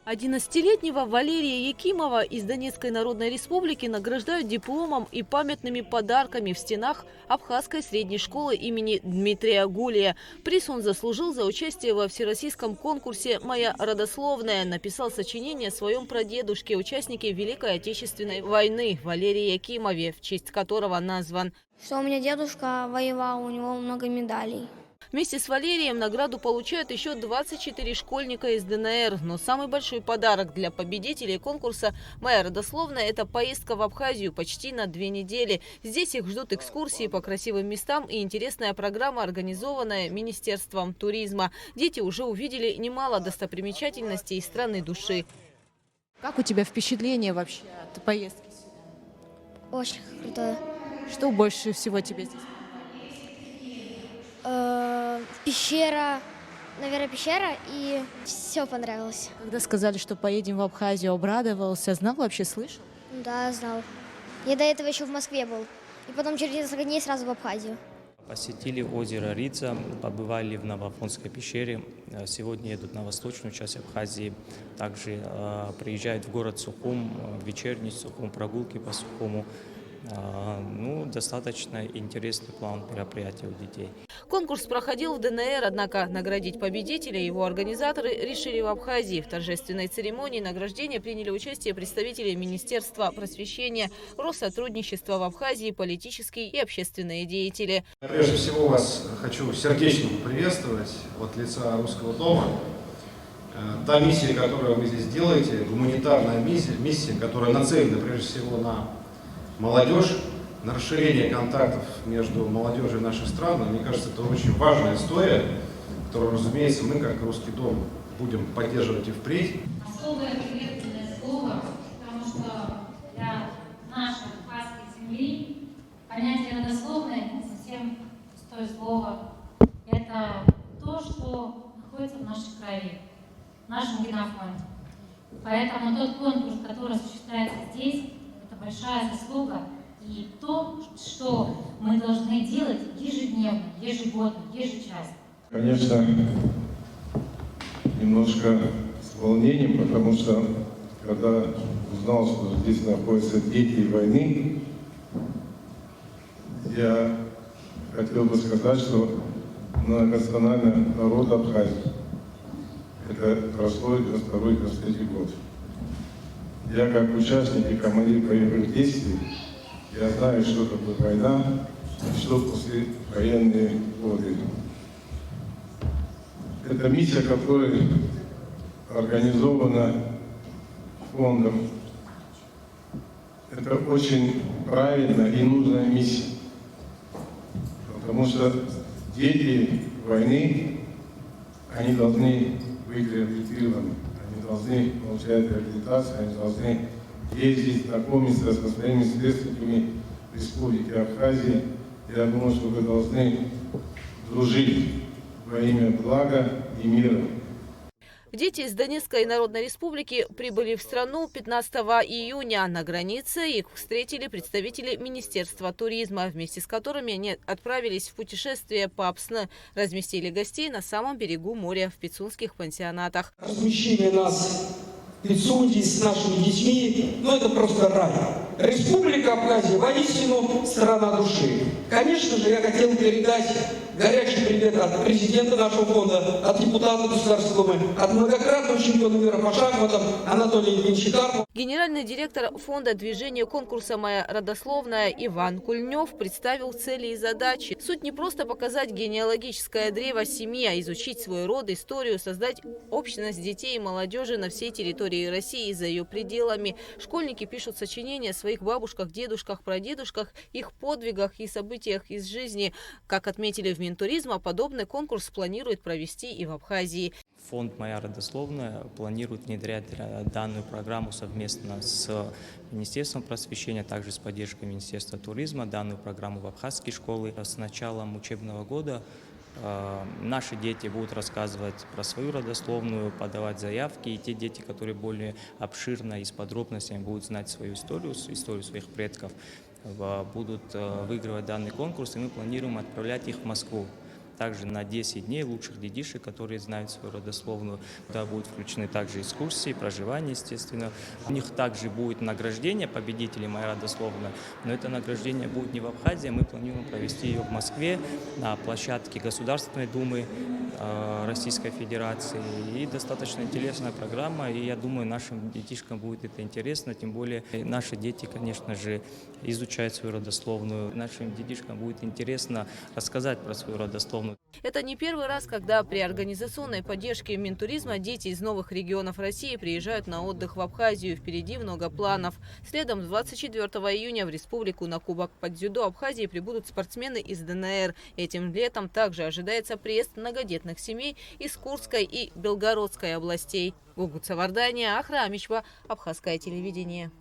11-летнего Валерия Якимова из Донецкой Народной Республики награждают дипломом и памятными подарками в стенах Абхазской средней школы имени Дмитрия Гулия. Приз он заслужил за участие во всероссийском конкурсе «Моя родословная». Написал сочинение о своем прадедушке, участнике Великой Отечественной войны Валерии Якимове, в честь которого назван. Что у меня дедушка воевал, у него много медалей. Вместе с Валерием награду получают еще 24 школьника из ДНР. Но самый большой подарок для победителей конкурса «Моя родословная» – это поездка в Абхазию почти на 2 недели. Здесь их ждут экскурсии по красивым местам и интересная программа, организованная Министерством туризма. Дети уже увидели немало достопримечательностей из страны души. Как у тебя впечатление вообще от поездки? Очень крутое. Что больше всего тебе здесь? Пещера, наверное, пещера, и все понравилось. Когда сказали, что поедем в Абхазию, обрадовался, знал вообще, слышал? Да, знал. Я до этого еще в Москве был. И потом через несколько дней сразу в Абхазию. Посетили озеро Рица, побывали в Новоафонской пещере. Сегодня едут на восточную часть Абхазии. Также приезжают в город Сухум, в вечерний Сухум, прогулки по Сухуму. Достаточно интересный план мероприятия у детей. Конкурс проходил в ДНР, однако наградить победителя его организаторы решили в Абхазии. В торжественной церемонии награждения приняли участие представители Министерства просвещения, Россотрудничества в Абхазии, политические и общественные деятели. Прежде всего вас хочу сердечно приветствовать от лица Русского дома. Та миссия, которую вы здесь делаете, гуманитарная миссия, которая нацелена прежде всего на молодежь, на расширение контактов между молодежью наших стран. Мне кажется, это очень важная история, которую, разумеется, мы, как Русский дом, будем поддерживать и впредь. Особое ответственное слово, потому что для нашей абхазской земли понятие родословное не совсем пустое слово. Это то, что находится в нашей крови, в нашем генофонде. Поэтому тот конкурс, который осуществляется здесь, это большая заслуга и то, что мы должны делать ежедневно, ежегодно, ежечасно. Конечно, немножко с волнением, потому что когда узнал, что здесь находятся дети войны, я хотел бы сказать, что многонациональный народ Абхазии – это прошло 92-93 год. Я как участник и командир боевых действий, я знаю, что такое война и что послевоенные годы. Это миссия, которая организована фондом. Это очень правильная и нужная миссия, потому что дети войны, они должны быть реабилитированы. Они должны получать реабилитацию, они должны ездить, знакомиться со своими сверстниками Республики Абхазии. Я думаю, что вы должны дружить во имя блага и мира. Дети из Донецкой Народной Республики прибыли в страну 15 июня. На границе их встретили представители Министерства туризма, вместе с которыми они отправились в путешествие по Апсны, разместили гостей на самом берегу моря в пицунских пансионатах. Размещение нас в Пицунде с нашими детьми, это просто рай. Республика Абхазия воистину страна души. Конечно же, я хотел передать горячий привет от президента нашего фонда, от депутата Государственной Думы, от многократного чемпиона мира по шахматам Анатолия Евгеньевича Карпова. Генеральный директор фонда движения конкурса «Моя родословная» Иван Кульнев представил цели и задачи. Суть не просто показать генеалогическое древо семьи, а изучить свой род, историю, создать общность детей и молодежи на всей территории России и за ее пределами. Школьники пишут сочинения о своих бабушках, дедушках, прадедушках, их подвигах и событиях из жизни. Как отметили в Минтуризма, подобный конкурс планирует провести и в Абхазии. Фонд «Моя родословная» планирует внедрять данную программу совместно с Министерством просвещения, также с поддержкой Министерства туризма, данную программу в абхазские школы. С началом учебного года наши дети будут рассказывать про свою родословную, подавать заявки, и те дети, которые более обширно и с подробностями будут знать свою историю своих предков, будут выигрывать данный конкурс, и мы планируем отправлять их в Москву Также на 10 дней лучших детишек, которые знают свою родословную. Туда будут включены также экскурсии, проживание, естественно. У них также будет награждение победителей «Моя родословная», но это награждение будет не в Абхазии, мы планируем провести ее в Москве на площадке Государственной Думы Российской Федерации. И достаточно интересная программа, и я думаю, нашим детишкам будет это интересно, тем более наши дети, конечно же, изучают свою родословную. Нашим детишкам будет интересно рассказать про свою родословную. Это не первый раз, когда при организационной поддержке Минтуризма дети из новых регионов России приезжают на отдых в Абхазию. Впереди много планов. Следом 24 июня в республику на Кубок по дзюдо Абхазии прибудут спортсмены из ДНР. Этим летом также ожидается приезд многодетных семей из Курской и Белгородской областей. Гугут Савардания, Ахра Амичба, Абхазское телевидение.